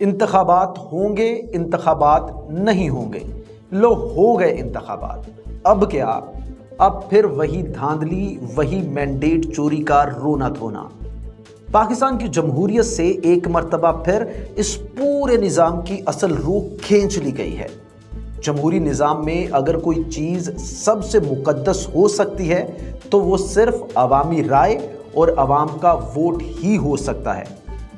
انتخابات ہوں گے، انتخابات نہیں ہوں گے، لو ہو گئے انتخابات۔ اب کیا؟ اب پھر وہی دھاندلی، وہی مینڈیٹ چوری کا رونا دھونا۔ پاکستان کی جمہوریت سے ایک مرتبہ پھر اس پورے نظام کی اصل روح کھینچ لی گئی ہے۔ جمہوری نظام میں اگر کوئی چیز سب سے مقدس ہو سکتی ہے تو وہ صرف عوامی رائے اور عوام کا ووٹ ہی ہو سکتا ہے۔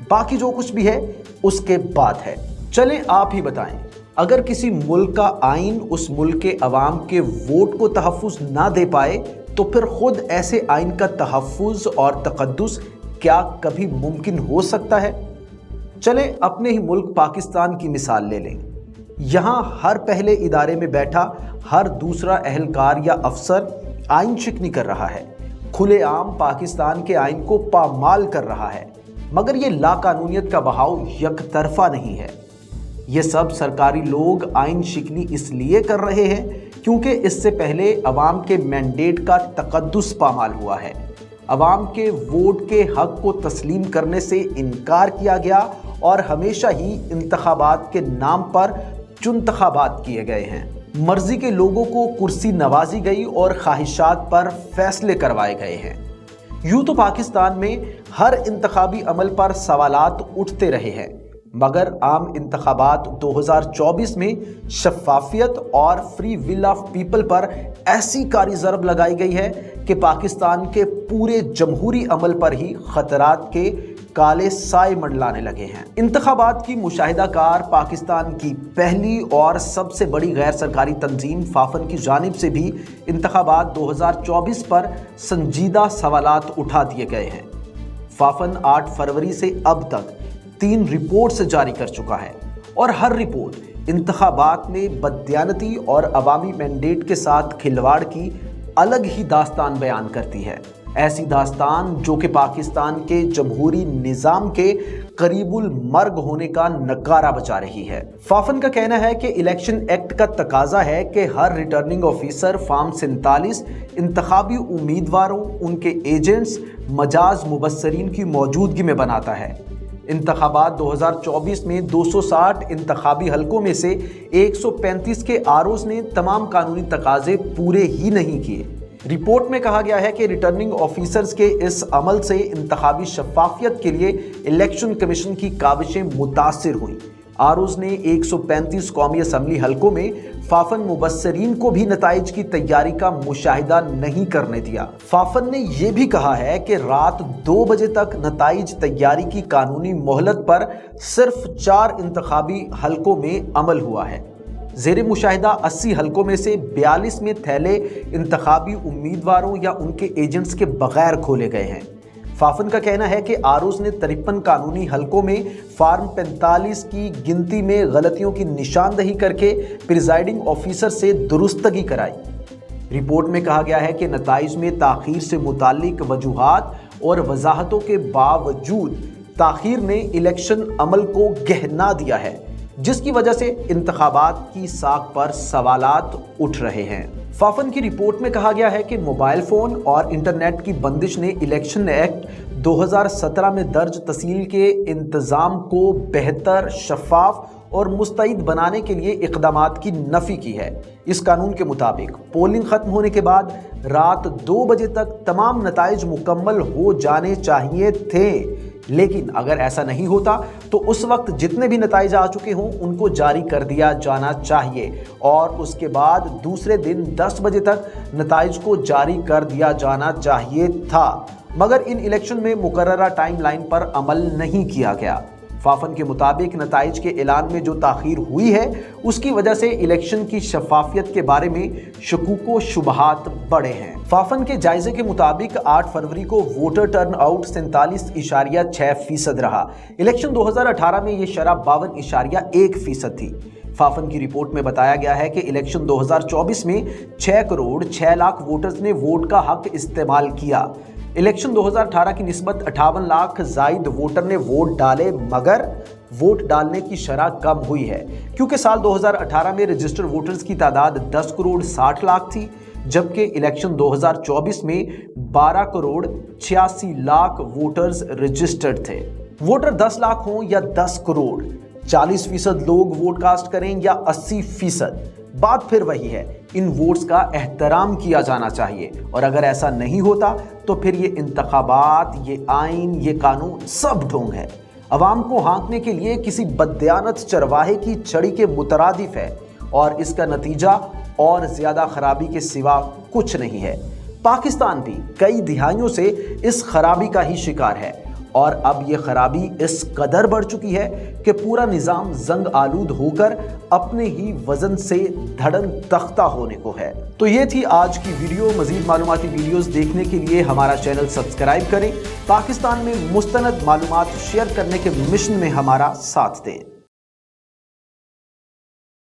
باقی جو کچھ بھی ہے اس کے بعد ہے۔ چلیں آپ ہی بتائیں، اگر کسی ملک کا آئین اس ملک کے عوام کے ووٹ کو تحفظ نہ دے پائے تو پھر خود ایسے آئین کا تحفظ اور تقدس کیا کبھی ممکن ہو سکتا ہے؟ چلیں اپنے ہی ملک پاکستان کی مثال لے لیں۔ یہاں ہر پہلے ادارے میں بیٹھا ہر دوسرا اہلکار یا افسر آئین شکنی کر رہا ہے، کھلے عام پاکستان کے آئین کو پامال کر رہا ہے، مگر یہ لاقانونیت کا بہاؤ یک طرفہ نہیں ہے۔ یہ سب سرکاری لوگ آئین شکنی اس لیے کر رہے ہیں کیونکہ اس سے پہلے عوام کے مینڈیٹ کا تقدس پامال ہوا ہے، عوام کے ووٹ کے حق کو تسلیم کرنے سے انکار کیا گیا اور ہمیشہ ہی انتخابات کے نام پر چنتخابات کیے گئے ہیں۔ مرضی کے لوگوں کو کرسی نوازی گئی اور خواہشات پر فیصلے کروائے گئے ہیں۔ یوں تو پاکستان میں ہر انتخابی عمل پر سوالات اٹھتے رہے ہیں، مگر عام انتخابات 2024 میں شفافیت اور فری ول آف پیپل پر ایسی کاری ضرب لگائی گئی ہے کہ پاکستان کے پورے جمہوری عمل پر ہی خطرات کے کالے سائے منڈلانے لگے ہیں۔ انتخابات کی مشاہدہ کار پاکستان کی پہلی اور سب سے بڑی غیر سرکاری تنظیم فافن کی جانب سے بھی انتخابات 2024 پر سنجیدہ سوالات اٹھا دیے گئے ہیں۔ فافن 8 فروری سے اب تک 3 رپورٹس جاری کر چکا ہے اور ہر رپورٹ انتخابات میں بددیانتی اور عوامی مینڈیٹ کے ساتھ کھلواڑ کی الگ ہی داستان بیان کرتی ہے، ایسی داستان جو کہ پاکستان کے جمہوری نظام کے قریب المرگ ہونے کا نکارہ بجا رہی ہے۔ فافن کا کہنا ہے کہ الیکشن ایکٹ کا تقاضا ہے کہ ہر ریٹرننگ آفیسر فارم 47 انتخابی امیدواروں، ان کے ایجنٹس، مجاز مبصرین کی موجودگی میں بناتا ہے۔ انتخابات 2024 میں 260 انتخابی حلقوں میں سے 135 کے آروز نے تمام قانونی تقاضے پورے ہی نہیں کیے۔ رپورٹ میں کہا گیا ہے کہ ریٹرننگ آفیسرز کے اس عمل سے انتخابی شفافیت کے لیے الیکشن کمیشن کی کاوشیں متاثر ہوئیں۔ آروز نے 135 قومی اسمبلی حلقوں میں فافن مبصرین کو بھی نتائج کی تیاری کا مشاہدہ نہیں کرنے دیا۔ فافن نے یہ بھی کہا ہے کہ رات 2 بجے تک نتائج تیاری کی قانونی مہلت پر صرف 4 انتخابی حلقوں میں عمل ہوا ہے۔ زیر مشاہدہ 80 حلقوں میں سے 42 میں تھیلے انتخابی امیدواروں یا ان کے ایجنٹس کے بغیر کھولے گئے ہیں۔ فافن کا کہنا ہے کہ آروز نے 53 قانونی حلقوں میں فارم 45 کی گنتی میں غلطیوں کی نشاندہی کر کے پریزائڈنگ آفیسر سے درستگی کرائی۔ رپورٹ میں کہا گیا ہے کہ نتائج میں تاخیر سے متعلق وجوہات اور وضاحتوں کے باوجود تاخیر نے الیکشن عمل کو گہنا دیا ہے، جس کی وجہ سے انتخابات کی ساکھ پر سوالات اٹھ رہے ہیں۔ فافن کی رپورٹ میں کہا گیا ہے کہ موبائل فون اور انٹرنیٹ کی بندش نے الیکشن ایکٹ 2017 میں درج تسیل کے انتظام کو بہتر، شفاف اور مستعد بنانے کے لیے اقدامات کی نفی کی ہے۔ اس قانون کے مطابق پولنگ ختم ہونے کے بعد رات 2 بجے تک تمام نتائج مکمل ہو جانے چاہیے تھے، لیکن اگر ایسا نہیں ہوتا تو اس وقت جتنے بھی نتائج آ چکے ہوں ان کو جاری کر دیا جانا چاہیے اور اس کے بعد دوسرے دن 10 بجے تک نتائج کو جاری کر دیا جانا چاہیے تھا، مگر ان الیکشن میں مقررہ ٹائم لائن پر عمل نہیں کیا گیا۔ فافن کے مطابق نتائج کے اعلان میں جو تاخیر ہوئی ہے اس کی وجہ سے الیکشن کی شفافیت کے بارے میں شکوک و شبہات بڑھے ہیں۔ فافن کے جائزے کے مطابق 8 فروری کو ووٹر ٹرن آؤٹ 47.6% رہا۔ الیکشن 2018 میں یہ شرح 52.1% تھی۔ فافن کی رپورٹ میں بتایا گیا ہے کہ الیکشن 2024 میں 6 کروڑ 6 لاکھ ووٹرز نے ووٹ کا حق استعمال کیا۔ الیکشن 2018 کی نسبت 58 لاکھ زائد ووٹر نے ووٹ ڈالے، مگر ووٹ ڈالنے کی شرح کم ہوئی ہے کیونکہ سال 2018 میں رجسٹر ووٹرز کی تعداد 10 کروڑ 60 لاکھ تھی، جبکہ الیکشن 2024 میں 12 کروڑ 86 لاکھ ووٹرز رجسٹرڈ تھے۔ ووٹر 10 لاکھ ہوں یا 10 کروڑ، 40% لوگ ووٹ کاسٹ کریں یا 80%، بات پھر وہی ہے، ان ووٹس کا احترام کیا جانا چاہیے، اور اگر ایسا نہیں ہوتا تو پھر یہ انتخابات، یہ آئین، یہ قانون سب ڈھونگ ہے، عوام کو ہانکنے کے لیے کسی بددیانت چرواہے کی چھڑی کے مترادف ہے، اور اس کا نتیجہ اور زیادہ خرابی کے سوا کچھ نہیں ہے۔ پاکستان بھی کئی دہائیوں سے اس خرابی کا ہی شکار ہے، اور اب یہ خرابی اس قدر بڑھ چکی ہے کہ پورا نظام زنگ آلود ہو کر اپنے ہی وزن سے دھڑن تختہ ہونے کو ہے۔ تو یہ تھی آج کی ویڈیو۔ مزید معلوماتی ویڈیوز دیکھنے کے لیے ہمارا چینل سبسکرائب کریں، پاکستان میں مستند معلومات شیئر کرنے کے مشن میں ہمارا ساتھ دیں۔